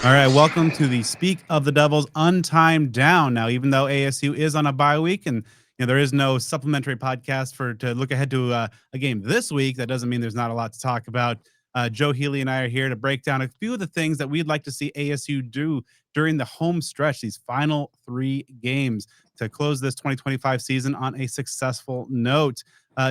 All right, welcome to the Speak of the Devils Untimed Down. Now, even though ASU is on a bye week and there is no supplementary podcast for to look ahead to a game this week, that doesn't mean there's not a lot to talk about. Joe Healey and I are here to break down a few of the things that we'd like to see ASU do during the home stretch, these final 3 games to close this 2025 season on a successful note.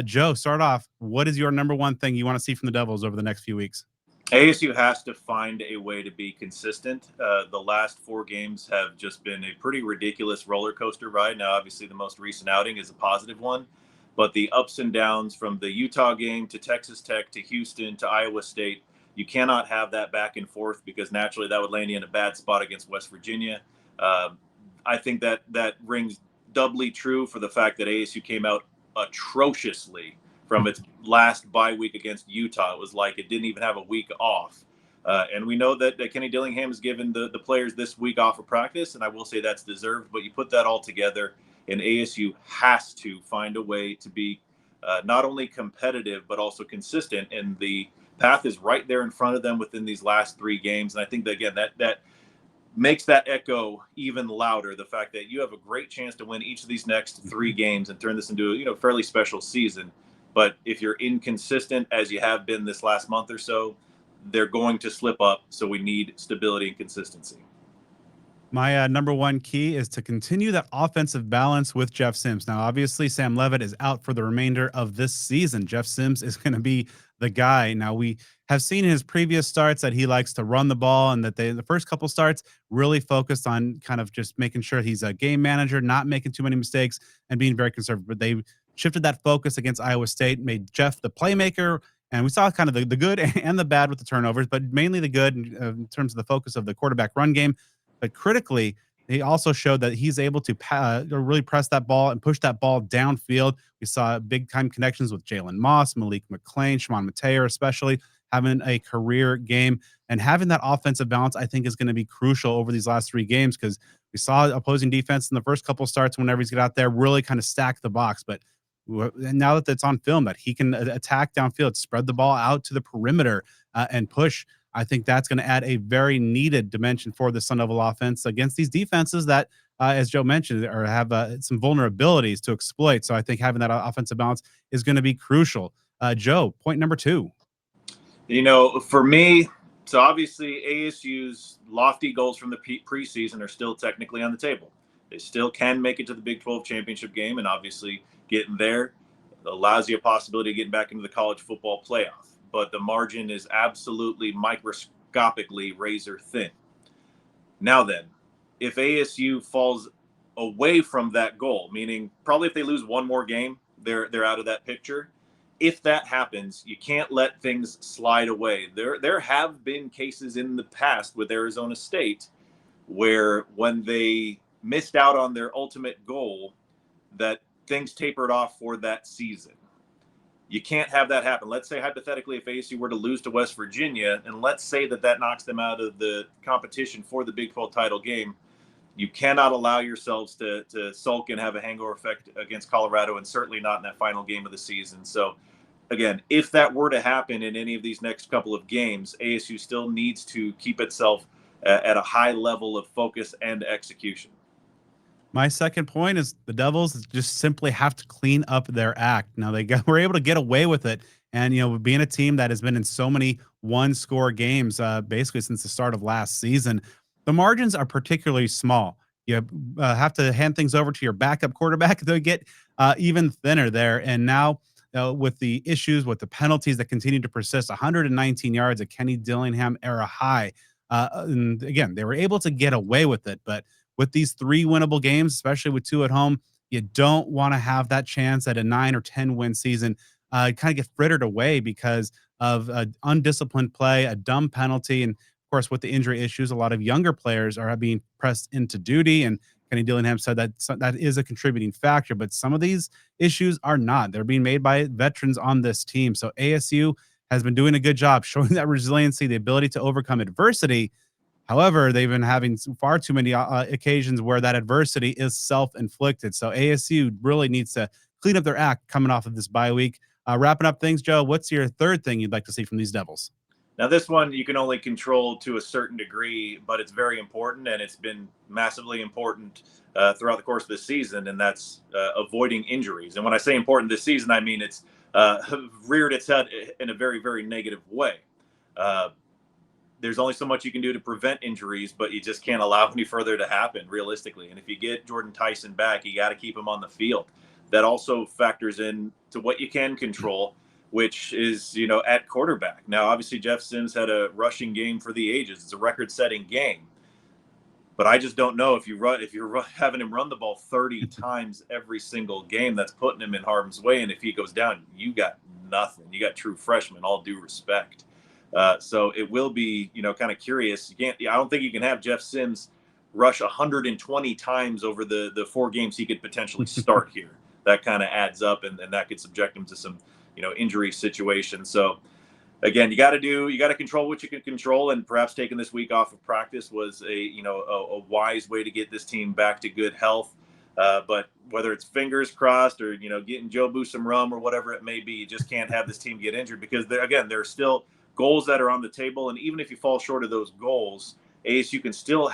Joe, start off. What is your number one thing you want to see from the Devils over the next few weeks? ASU has to find a way to be consistent. The last 4 games have just been a pretty ridiculous roller coaster ride. Now, obviously, the most recent outing is a positive one, but the ups and downs from the Utah game to Texas Tech to Houston to Iowa State, you cannot have that back and forth because naturally that would land you in a bad spot against West Virginia. Uh, I think that rings doubly true for the fact that ASU came out atrociously from its last bye week against Utah. It was like it didn't even have a week off. And we know that Kenny Dillingham has given the players this week off of practice, and I will say that's deserved. But you put that all together, and ASU has to find a way to be not only competitive but also consistent. And the path is right there in front of them within these last 3 games. And I think that, again, that makes that echo even louder. The fact that you have a great chance to win each of these next 3 games and turn this into a fairly special season. But if you're inconsistent, as you have been this last month or so, they're going to slip up. So we need stability and consistency. My number one key is to continue that offensive balance with Jeff Sims. Now, obviously, Sam Levitt is out for the remainder of this season. Jeff Sims is going to be the guy. Now, we have seen in his previous starts that he likes to run the ball and that the first couple starts really focused on kind of just making sure he's a game manager, not making too many mistakes and being very conservative. But they shifted that focus against Iowa State, made Jeff the playmaker. And we saw kind of the good and the bad with the turnovers, but mainly the good in terms of the focus of the quarterback run game. But critically, he also showed that he's able to really press that ball and push that ball downfield. We saw big time connections with Jalen Moss, Malik McLean, Shimon Mateer, especially having a career game and having that offensive balance. I think is going to be crucial over these last 3 games because we saw opposing defense in the first couple starts whenever he's got out there really kind of stack the box. But now that it's on film that he can attack downfield, spread the ball out to the perimeter and push. I think that's going to add a very needed dimension for the Sun Devil offense against these defenses that, as Joe mentioned, or have some vulnerabilities to exploit. So I think having that offensive balance is going to be crucial. Joe, point number 2. For me, so obviously ASU's lofty goals from the preseason are still technically on the table. They still can make it to the Big 12 championship game, and obviously getting there allows you a possibility of getting back into the college football playoff. But the margin is absolutely microscopically razor thin. Now then, if ASU falls away from that goal, meaning probably if they lose one more game, they're out of that picture. If that happens, you can't let things slide away. There have been cases in the past with Arizona State where when they missed out on their ultimate goal, that things tapered off for that season. You can't have that happen. Let's say hypothetically if ASU were to lose to West Virginia, and let's say that knocks them out of the competition for the Big 12 title game, you cannot allow yourselves to sulk and have a hangover effect against Colorado, and certainly not in that final game of the season. So again, if that were to happen in any of these next couple of games, ASU still needs to keep itself at a high level of focus and execution. My second point is the Devils just simply have to clean up their act. Now were able to get away with it, and being a team that has been in so many one-score games, basically since the start of last season, the margins are particularly small. You have to hand things over to your backup quarterback; they get even thinner there. And now with the issues with the penalties that continue to persist, 119 yards, a Kenny Dillingham era high. And again, they were able to get away with it, but with these 3 winnable games, especially with 2 at home, you don't want to have that chance at a 9 or 10 win season kind of get frittered away because of undisciplined play, a dumb penalty. And of course, with the injury issues, a lot of younger players are being pressed into duty. And Kenny Dillingham said that is a contributing factor, but some of these issues are not. They're being made by veterans on this team. So ASU has been doing a good job showing that resiliency, the ability to overcome adversity. However, they've been having far too many occasions where that adversity is self-inflicted. So ASU really needs to clean up their act coming off of this bye week. Wrapping up things, Joe, what's your third thing you'd like to see from these Devils? Now, this one you can only control to a certain degree, but it's very important, and it's been massively important throughout the course of the season, and that's avoiding injuries. And when I say important this season, I mean it's reared its head in a very, very negative way. Uh, there's only so much you can do to prevent injuries, but you just can't allow any further to happen realistically. And if you get Jordan Tyson back, you got to keep him on the field. That also factors in to what you can control, which is, at quarterback. Now, obviously, Jeff Sims had a rushing game for the ages. It's a record-setting game. But I just don't know if you're having him run the ball 30 times every single game, that's putting him in harm's way. And if he goes down, you got nothing. You got true freshmen, all due respect. So it will be, kind of curious. I don't think you can have Jeff Sims rush 120 times over the 4 games he could potentially start here. That kind of adds up, and that could subject him to some, injury situations. So again, you got to control what you can control, and perhaps taking this week off of practice was a wise way to get this team back to good health. But whether it's fingers crossed or, getting Joe Boo some rum or whatever it may be, you just can't have this team get injured, because there are still goals that are on the table. And even if you fall short of those goals, ASU can still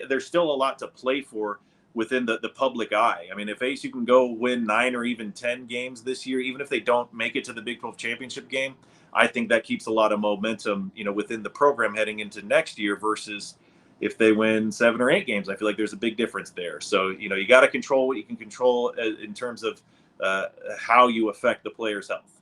there's still a lot to play for within the public eye. I mean, if ASU can go win 9 or even 10 games this year, even if they don't make it to the Big 12 championship game, I think that keeps a lot of momentum, within the program heading into next year, versus if they win 7 or 8 games. I feel like there's a big difference there. So, you got to control what you can control in terms of how you affect the player's health.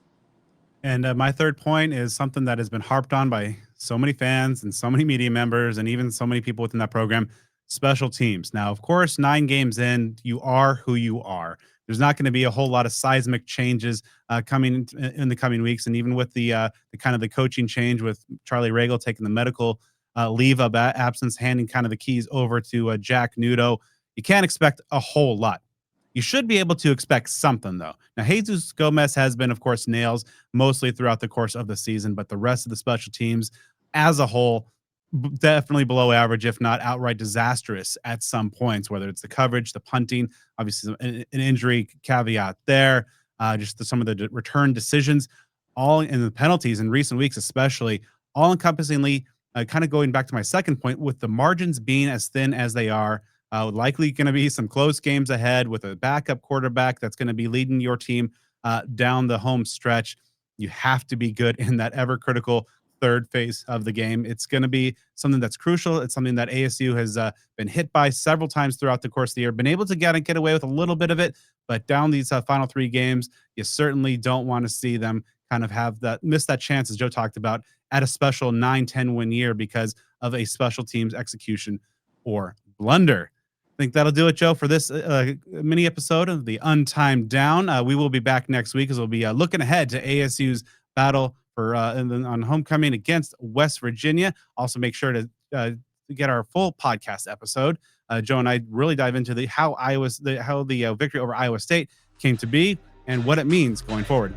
And my third point is something that has been harped on by so many fans and so many media members and even so many people within that program: special teams. Now, of course, 9 games in, you are who you are. There's not going to be a whole lot of seismic changes coming in the coming weeks. And even with the kind of the coaching change with Charlie Regal taking the medical leave of absence, handing kind of the keys over to Jack Nudo, you can't expect a whole lot. You should be able to expect something, though. Now, Jesus Gomez has been, of course, nails mostly throughout the course of the season, but the rest of the special teams as a whole, definitely below average, if not outright disastrous at some points, whether it's the coverage, the punting, obviously an injury caveat there, just some of the return decisions, all in the penalties in recent weeks, especially, all encompassingly, kind of going back to my second point, with the margins being as thin as they are. Likely going to be some close games ahead with a backup quarterback that's going to be leading your team down the home stretch. You have to be good in that ever critical third phase of the game. It's going to be something that's crucial. It's something that ASU has been hit by several times throughout the course of the year, been able to get away with a little bit of it, but down these final 3 games, you certainly don't want to see them kind of miss that chance, as Joe talked about, at a special 9-10 win year because of a special teams execution or blunder. I think that'll do it, Joe, for this mini episode of the Untimed Down. We will be back next week as we'll be looking ahead to ASU's battle for on homecoming against West Virginia. Also, make sure to get our full podcast episode. Joe and I really dive into how the victory over Iowa State came to be and what it means going forward.